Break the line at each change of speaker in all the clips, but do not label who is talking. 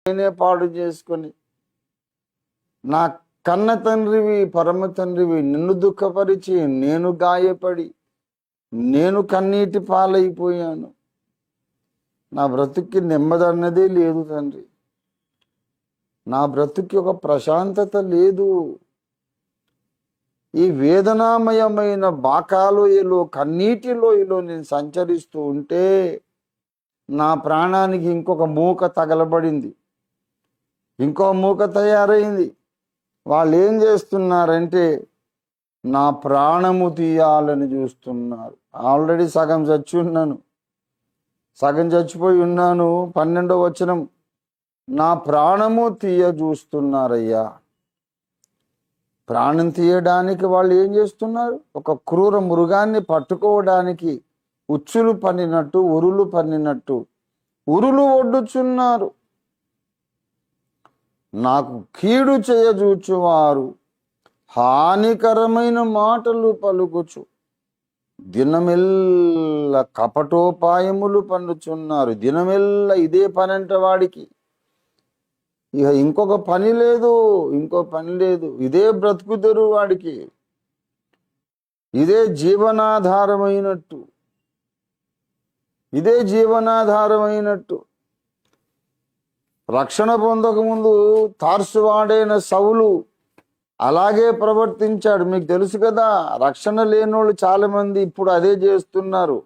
నేనే పాడు చేసుకొని నా కన్న తండ్రివి పరమ తండ్రివి నిన్ను దుఃఖపరిచి నేను గాయపడి నేను కన్నీటి పాలైపోయాను. నా బ్రతుక్కి నెమ్మది అన్నదే లేదు తండ్రి. నా బ్రతుక్కి ఒక ప్రశాంతత లేదు. ఈ వేదనామయమైన బాకాలోయలో కన్నీటి లోయలో నేను సంచరిస్తూ ఉంటే నా ప్రాణానికి ఇంకొక మూక తగలబడింది, ఇంకో మూక తయారైంది. వాళ్ళు ఏం చేస్తున్నారంటే నా ప్రాణము తీయాలని చూస్తున్నారు. ఆల్రెడీ సగం చచ్చి ఉన్నాను, సగం చచ్చిపోయి ఉన్నాను. 12వ వచనం, నా ప్రాణము తీయ చూస్తున్నారయ్యా. ప్రాణం తీయడానికి వాళ్ళు ఏం చేస్తున్నారు? ఒక క్రూర మృగాన్ని పట్టుకోవడానికి ఉచ్చులు పన్నినట్టు ఉరులు పన్నినట్టు ఉరులు ఒడ్డుచున్నారు. నాకు కీడు చేయజూచువారు హానికరమైన మాటలు పలుకుచు దినమెల్ల కపటోపాయములు పన్నుచున్నారు. దినమెల్ల ఇదే పని అంట వాడికి. ఇక ఇంకొక పని లేదు, ఇంకో పని లేదు. ఇదే బ్రతుకు తెరువు వాడికి, ఇదే జీవనాధారమైనట్టు, ఇదే జీవనాధారమైనట్టు. రక్షణ పొందకముందు తార్సువాడైన సౌలు అలాగే ప్రవర్తించాడు. మీకు తెలుసు కదా, రక్షణ లేనోళ్ళు చాలా మంది ఇప్పుడు అదే చేస్తున్నారు.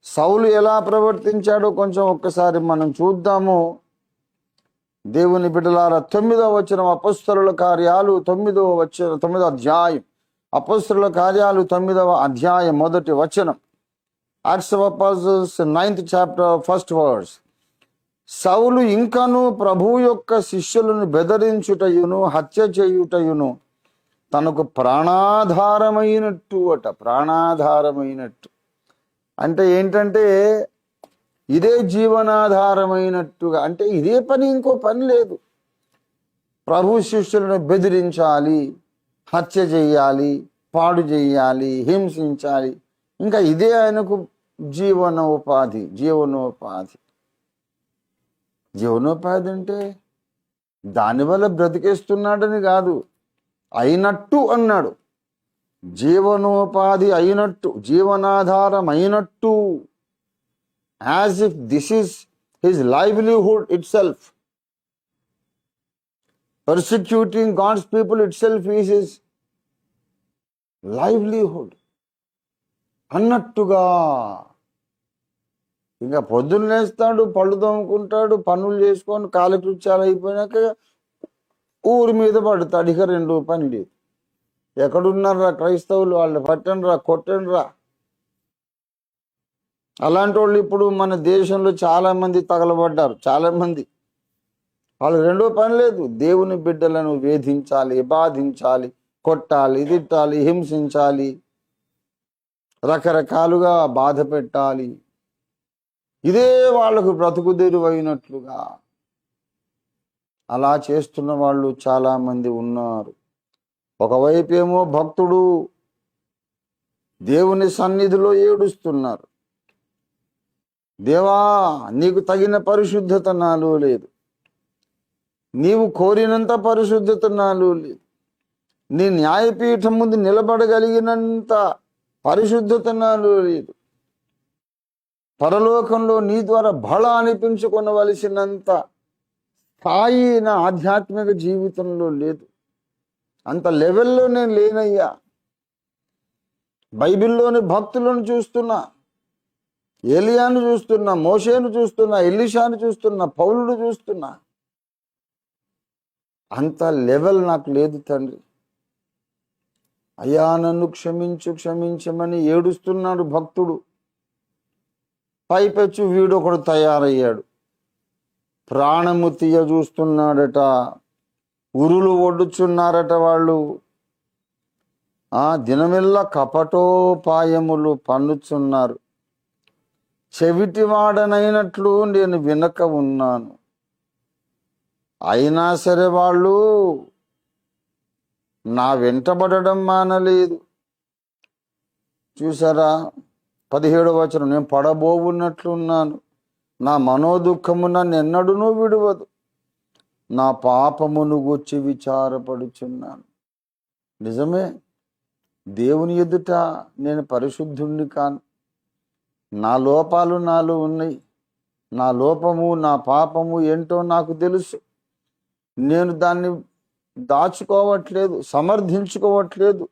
సౌలు ఎలా ప్రవర్తించాడో కొంచెం ఒక్కసారి మనం చూద్దాము. దేవుని బిడ్డలారా, 9వ వచనం, అపొస్తలుల కార్యాలు 9వ అధ్యాయం, అపొస్తలుల కార్యాలు 9వ అధ్యాయం 1వ వచనం. Acts of Apostles 9th chapter 1st verse. సౌలు ఇంకను ప్రభువు యొక్క శిష్యులను బెదిరించుటయును హత్య చేయుటయును తనకు ప్రాణాధారమైనట్టు అట. ప్రాణాధారమైనట్టు అంటే ఏంటంటే ఇదే జీవనాధారమైనట్టుగా, అంటే ఇదే పని, ఇంకో పని లేదు. ప్రభు శిష్యులను బెదిరించాలి, హత్య చేయాలి, పాడు చేయాలి, హింసించాలి. ఇంకా ఇదే ఆయనకు జీవనోపాధి. జీవనోపాధి అంటే దానివల్ల బ్రతికేస్తున్నాడని కాదు, అయినట్టు అన్నాడు. జీవనోపాధి అయినట్టు, జీవనాధారం అయినట్టు, as if this is his livelihood itself. Persecuting gods people itself is his livelihood అన్నట్టుగా. ఇంకా పొద్దున్న లేస్తాడు, పళ్ళు తోముకుంటాడు, పనులు చేసుకొని కాలకృత్యాలు అయిపోయినాక ఊరి మీద పడతాడు. ఇక 2 పని లేదు. ఎక్కడున్నారా క్రైస్తవులు? వాళ్ళు పట్టండిరా, కొట్టండిరా. అలాంటి వాళ్ళు ఇప్పుడు మన దేశంలో చాలా మంది తగలబడ్డారు. చాలా మంది వాళ్ళు 2 పని లేదు, దేవుని బిడ్డలను వేధించాలి, బాధించాలి, కొట్టాలి, తిట్టాలి, హింసించాలి, రకరకాలుగా బాధ పెట్టాలి. ఇదే వాళ్ళకు బ్రతుకు తెరువైనట్లుగా అలా చేస్తున్న వాళ్ళు చాలా మంది ఉన్నారు. ఒకవైపు ఏమో భక్తుడు దేవుని సన్నిధిలో ఏడుస్తున్నారు, దేవా నీకు తగిన పరిశుద్ధత నాలో లేదు, నీవు కోరినంత పరిశుద్ధత నాలో లేదు, నీ న్యాయపీఠం ముందు నిలబడగలిగినంత పరిశుద్ధత నాలో లేదు, పరలోకంలో నీ ద్వారా బల అనిపించుకొనవలసినంత స్థాయి నా ఆధ్యాత్మిక జీవితంలో లేదు, అంత లెవెల్లో నేను లేనయ్యా. బైబిల్లోని భక్తులను చూస్తున్నా, ఏలియాను చూస్తున్నా, మోషేను చూస్తున్నా, ఎలీషాను చూస్తున్నా, పౌలును చూస్తున్నా. అంత లెవెల్ నాకు లేదు తండ్రి. అయ్యా నన్ను క్షమించమని ఏడుస్తున్నాడు భక్తుడు. పైపెచ్చు వీడొకడు తయారయ్యాడు, ప్రాణము తీయ చూస్తున్నాడట, ఉరులు ఒడ్డుచున్నారట వాళ్ళు. దినమెల్లా కపటోపాయములు పన్నుచున్నారు. చెవిటివాడనైనట్లు నేను వినక ఉన్నాను. అయినా సరే వాళ్ళు నా వెంటబడడం మానలేదు. చూసారా 17వ వచనం, నేను పడబోవున్నట్లున్నాను, నా మనోదుఖము నన్ను ఎన్నడూనూ విడువదు. నా పాపమును గూర్చి విచారపడుచున్నాను. నిజమే, దేవుని ఎదుట నేను పరిశుద్ధుణ్ణి కాను. నా లోపాలు నాలో ఉన్నాయి. నా లోపము, నా పాపము ఏంటో నాకు తెలుసు. నేను దాన్ని దాచుకోవట్లేదు, సమర్థించుకోవట్లేదు,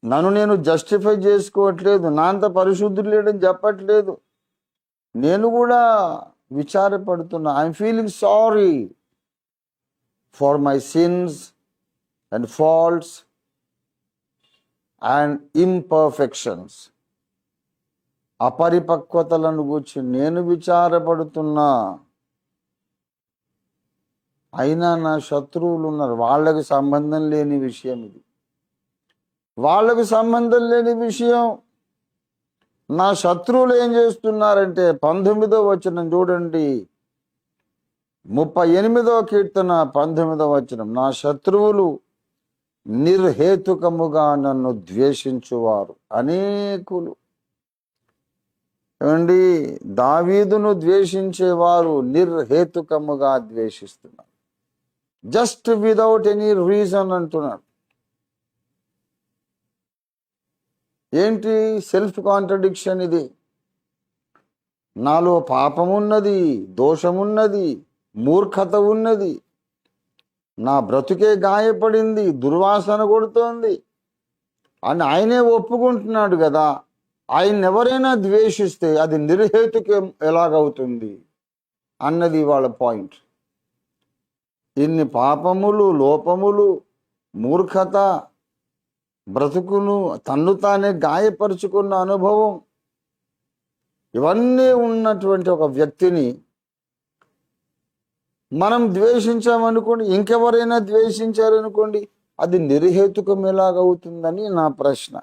నన్ను నేను జస్టిఫై చేసుకోవట్లేదు, నా అంత పరిశుద్ధుడు లేడని చెప్పట్లేదు. నేను కూడా విచారపడుతున్నా. I'm feeling sorry for my sins and faults and imperfections. అపరిపక్వతలను గూర్చి నేను విచారపడుతున్నా. అయినా నా శత్రువులు ఉన్నారు. వాళ్ళకి సంబంధం లేని విషయం ఇది. వాళ్ళకి సంబంధం లేని విషయం. నా శత్రువులు ఏం చేస్తున్నారంటే 19వ వచనం చూడండి, 38వ కీర్తన 19వ వచనం. నా శత్రువులు నిర్హేతుకముగా నన్ను ద్వేషించువారు అనేకులు. ఏమండి, దావీదును ద్వేషించేవారు నిర్హేతుకముగా ద్వేషిస్తున్నారు. జస్ట్ విదౌట్ ఎనీ రీజన్ అంటున్నాడు. ఏంటి సెల్ఫ్ కాంట్రడిక్షన్ ఇది? నాలో పాపమున్నది, దోషమున్నది, మూర్ఖత ఉన్నది, నా బ్రతుకే గాయపడింది, దుర్వాసన కొడుతోంది అని ఆయనే ఒప్పుకుంటున్నాడు కదా. ఆయన ఎవరైనా ద్వేషిస్తే అది నిర్హేతుకం ఎలాగవుతుంది అన్నది వాళ్ళ పాయింట్. ఇన్ని పాపములు, లోపములు, మూర్ఖత, బ్రతుకును తన్ను తానే గాయపరుచుకున్న అనుభవం, ఇవన్నీ ఉన్నటువంటి ఒక వ్యక్తిని మనం ద్వేషించామనుకోండి, ఇంకెవరైనా ద్వేషించారనుకోండి, అది నిర్హేతుకం ఎలాగవుతుందని నా ప్రశ్న.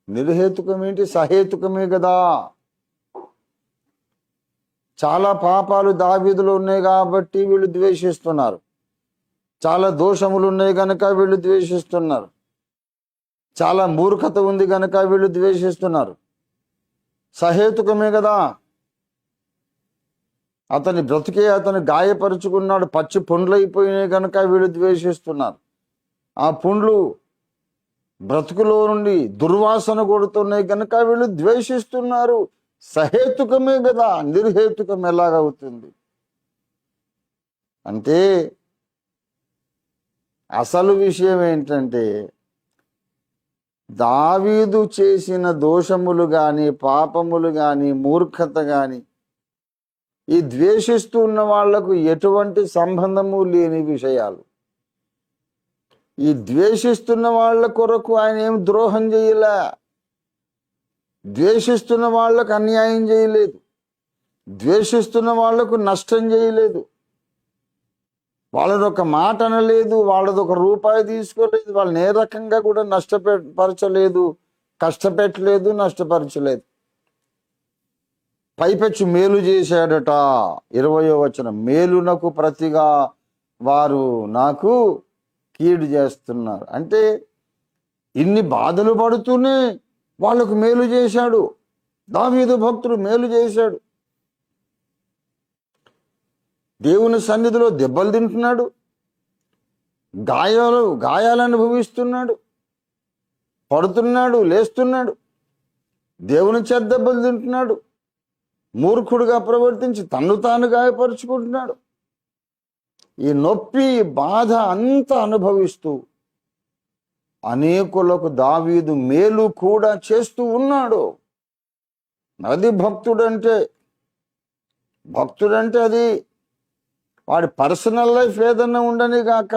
నిర్హేతుకం ఏంటి? సహేతుకమే కదా. చాలా పాపాలు దావీదులో ఉన్నాయి కాబట్టి వీళ్ళు ద్వేషిస్తున్నారు. చాలా దోషములు ఉన్నాయి కనుక వీళ్ళు ద్వేషిస్తున్నారు. చాలా మూర్ఖత ఉంది కనుక వీళ్ళు ద్వేషిస్తున్నారు. సహేతుకమే కదా. అతని బ్రతికే అతను గాయపరుచుకున్నాడు, పచ్చి పుండ్లు అయిపోయినాయి కనుక వీళ్ళు ద్వేషిస్తున్నారు. ఆ పుండ్లు బ్రతుకులో నుండి దుర్వాసన కొడుతున్నాయి కనుక వీళ్ళు ద్వేషిస్తున్నారు. సహేతుకమే కదా, నిర్హేతుకం ఎలాగవుతుంది? అంటే అసలు విషయం ఏంటంటే, దావీదు చేసిన దోషములు కానీ, పాపములు కానీ, మూర్ఖత కానీ, ఈ ద్వేషిస్తూ ఉన్న వాళ్లకు ఎటువంటి సంబంధము లేని విషయాలు. ఈ ద్వేషిస్తున్న వాళ్ళ కొరకు ఆయన ఏం ద్రోహం చేయలే, ద్వేషిస్తున్న వాళ్లకు అన్యాయం చేయలేదు, ద్వేషిస్తున్న వాళ్లకు నష్టం చేయలేదు, వాళ్ళని ఒక మాట అనలేదు, వాళ్ళది ఒక రూపాయి తీసుకోలేదు, వాళ్ళని ఏ రకంగా కూడా నష్టపరచలేదు, కష్టపెట్టలేదు, నష్టపరచలేదు. పైపెచ్చు మేలు చేశాడట. 20వ వచనం, మేలునకు ప్రతిగా వారు నాకు కీడు చేస్తున్నారు. అంటే ఇన్ని బాధలు పడుతూనే వాళ్ళకు మేలు చేశాడు. దావీదు భక్తుడు మేలు చేశాడు. దేవుని సన్నిధిలో దెబ్బలు తింటున్నాడు, గాయాలు అనుభవిస్తున్నాడు, పడుతున్నాడు, లేస్తున్నాడు, దేవుని చేత దెబ్బలు తింటున్నాడు, మూర్ఖుడుగా ప్రవర్తించి తన్ను తాను గాయపరుచుకుంటున్నాడు. ఈ నొప్పి, బాధ అంతా అనుభవిస్తూ అనేకులకు దావీదు మేలు కూడా చేస్తూ ఉన్నాడు. అది భక్తుడంటే. భక్తుడంటే అది వాడి పర్సనల్ లైఫ్ ఏదన్నా ఉండని గాక,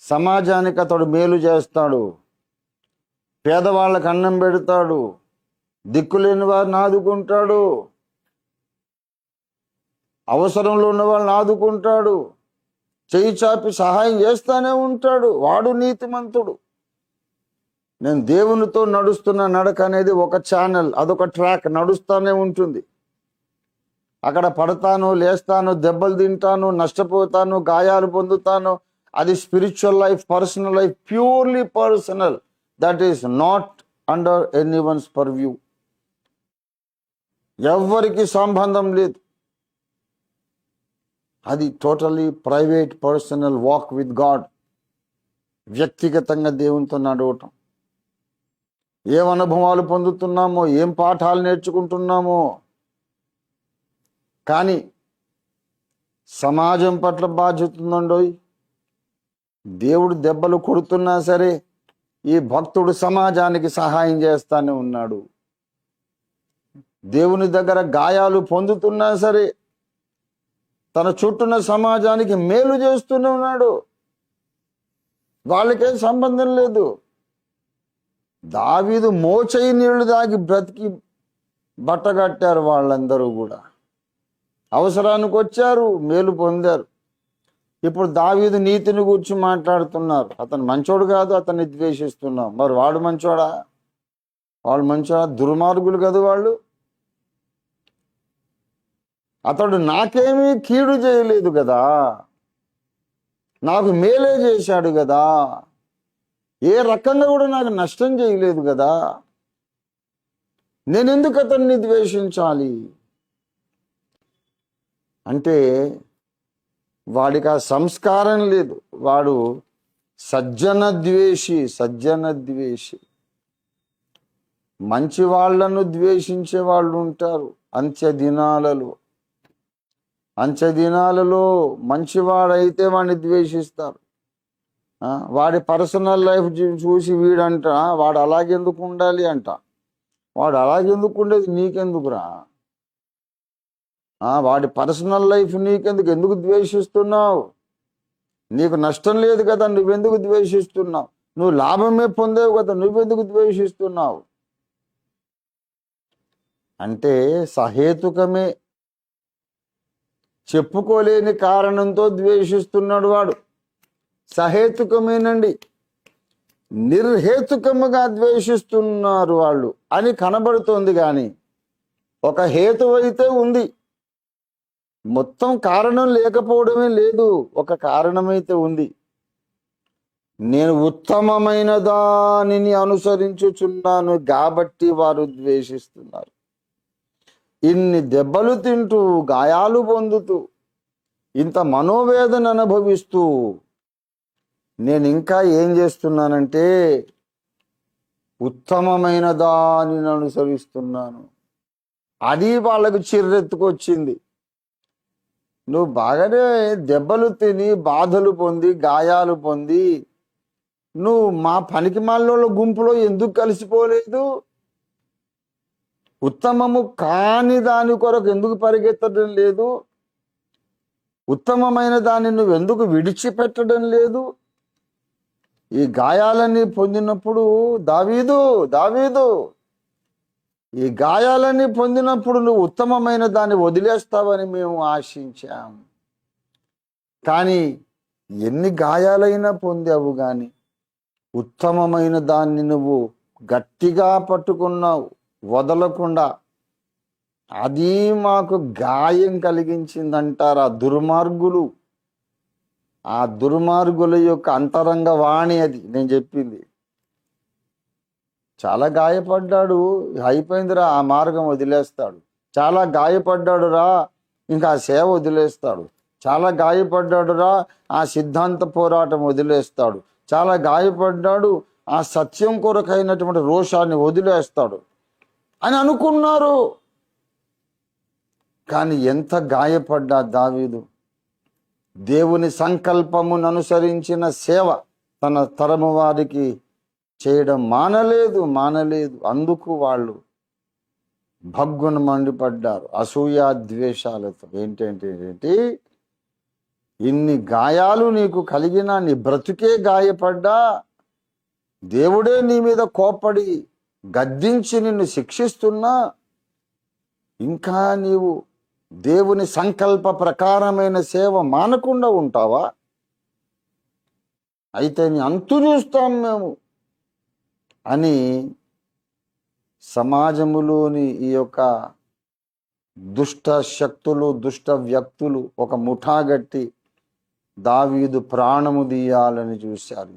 సమాజానికి అతడు మేలు చేస్తాడు, పేదవాళ్ళకి అన్నం పెడతాడు, దిక్కులేని వారిని ఆదుకుంటాడు, అవసరంలో ఉన్న వాళ్ళని ఆదుకుంటాడు, చేయి చాపి సహాయం చేస్తానే ఉంటాడు. వాడు నీతిమంతుడు. నేను దేవునితో నడుస్తున్న నడక అనేది ఒక ఛానల్, అదొక ట్రాక్, నడుస్తానే ఉంటుంది. అక్కడ పడతాను, లేస్తాను, దెబ్బలు తింటాను, నష్టపోతాను, గాయాలు పొందుతాను. అది spiritual life, personal life, purely personal. That is not under anyone's purview. ఎవ్వరికి సంబంధం లేదు. అది totally private personal walk with God. వ్యక్తిగతంగా దేవునితో నడవటం. ఏం అనుభవాలు పొందుతున్నామో, ఏం పాఠాలు నేర్చుకుంటున్నామో, కానీ సమాజం పట్ల బాధ్యత ఉందండోయ్. దేవుడు దెబ్బలు కొడుతున్నా సరే ఈ భక్తుడు సమాజానికి సహాయం చేస్తానే ఉన్నాడు. దేవుని దగ్గర గాయాలు పొందుతున్నా సరే తన చుట్టూన్న సమాజానికి మేలు చేస్తూనే ఉన్నాడు. వాళ్ళకేం సంబంధం లేదు. దావీదు మోచేయి నీళ్లు దాగి బ్రతికి బట్టగట్టారు వాళ్ళందరూ కూడా. అవసరానికి వచ్చారు, మేలు పొందారు. ఇప్పుడు దావీదు నీతిని గురించి మాట్లాడుతున్నారు. అతను మంచోడు కాదు, అతన్ని ద్వేషిస్తున్నాం. మరి వాడు మంచోడా? వాళ్ళు మంచోడా? దుర్మార్గులు కదా వాళ్ళు. అతడు నాకేమీ కీడు చేయలేదు కదా, నాకు మేలే చేశాడు కదా, ఏ రకంగా కూడా నాకు నష్టం చేయలేదు కదా, నేనెందుకు అతన్ని ద్వేషించాలి అంటే వాడికి ఆ సంస్కారం లేదు. వాడు సజ్జన ద్వేషి. మంచి వాళ్లను ద్వేషించే వాళ్ళు ఉంటారు. అంచె మంచివాడైతే వాడిని ద్వేషిస్తారు. వాడి పర్సనల్ లైఫ్ చూసి వీడంట వాడు అలాగెందుకు ఉండాలి అంట. వాడు అలాగెందుకు ఉండేది నీకెందుకురా? వాడి పర్సనల్ లైఫ్ ఎందుకు ద్వేషిస్తున్నావు? నీకు నష్టం లేదు కదా, నువ్వెందుకు ద్వేషిస్తున్నావు? నువ్వు లాభమే పొందేవు కదా, నువ్వెందుకు ద్వేషిస్తున్నావు అంటే సహేతుకమే. చెప్పుకోలేని కారణంతో ద్వేషిస్తున్నాడు వాడు. సహేతుకమేనండి, నిర్హేతుకముగా ద్వేషిస్తున్నారు వాళ్ళు అని కనబడుతోంది. కానీ ఒక హేతు అయితే ఉంది. మొత్తం కారణం లేకపోవడమే లేదు, ఒక కారణమైతే ఉంది. నేను ఉత్తమమైన దానిని అనుసరించుచున్నాను కాబట్టి వారు ద్వేషిస్తున్నారు. ఇన్ని దెబ్బలు తింటూ, గాయాలు పొందుతూ, ఇంత మనోవేదన అనుభవిస్తూ నేను ఇంకా ఏం చేస్తున్నానంటే ఉత్తమమైన దానిని అనుసరిస్తున్నాను. అది వాళ్ళకు చిర్రెత్తుకొచ్చింది. నువ్వు బాగానే దెబ్బలు తిని, బాధలు పొంది, గాయాలు పొంది నువ్వు మా పనికి మాలోళ్ళ గుంపులో ఎందుకు కలిసిపోలేదు? ఉత్తమము కాని దాని కొరకు ఎందుకు పరిగెత్తడం లేదు? ఉత్తమమైన దాన్ని నువ్వు ఎందుకు విడిచిపెట్టడం లేదు? ఈ గాయాలన్నీ పొందినప్పుడు దావీదు ఈ గాయాలన్నీ పొందినప్పుడు నువ్వు ఉత్తమమైన దాన్ని వదిలేస్తావని మేము ఆశించాం. కానీ ఎన్ని గాయాలైనా పొందావు, కానీ ఉత్తమమైన దాన్ని నువ్వు గట్టిగా పట్టుకున్నావు, వదలకుండా. అది మాకు గాయం కలిగించిందంటారు ఆ దుర్మార్గులు. ఆ దుర్మార్గుల యొక్క అంతరంగ వాణి అది నేను చెప్పింది. చాలా గాయపడ్డాడు, అయిపోయిందిరా, ఆ మార్గం వదిలేస్తాడు. చాలా గాయపడ్డాడు రా, ఇంకా ఆ సేవ వదిలేస్తాడు. చాలా గాయపడ్డాడు రా, ఆ సిద్ధాంత పోరాటం వదిలేస్తాడు. చాలా గాయపడ్డాడు, ఆ సత్యం కొరకైనటువంటి రోషాన్ని వదిలేస్తాడు అని అనుకున్నారు. కానీ ఎంత గాయపడ్డా దావీదు దేవుని సంకల్పమును అనుసరించిన సేవ తన తరము వారికి చేయడం మానలేదు. అందుకు వాళ్ళు భగ్గున మండిపడ్డారు అసూయ ద్వేషాలతో. ఏంటి ఇన్ని గాయాలు నీకు కలిగినా, నీ బ్రతుకే గాయపడ్డా, దేవుడే నీ మీద కోప్పడి గద్దించి నిన్ను శిక్షిస్తున్నా, ఇంకా నీవు దేవుని సంకల్ప ప్రకారమైన సేవ మానకుండా ఉంటావా? అయితే నీ అంతు చూస్తాం మేము అని సమాజములోని ఈ యొక్క దుష్ట శక్తులు, దుష్ట వ్యక్తులు ఒక ముఠాగట్టి దావీదు ప్రాణము తీయాలని చూశారు.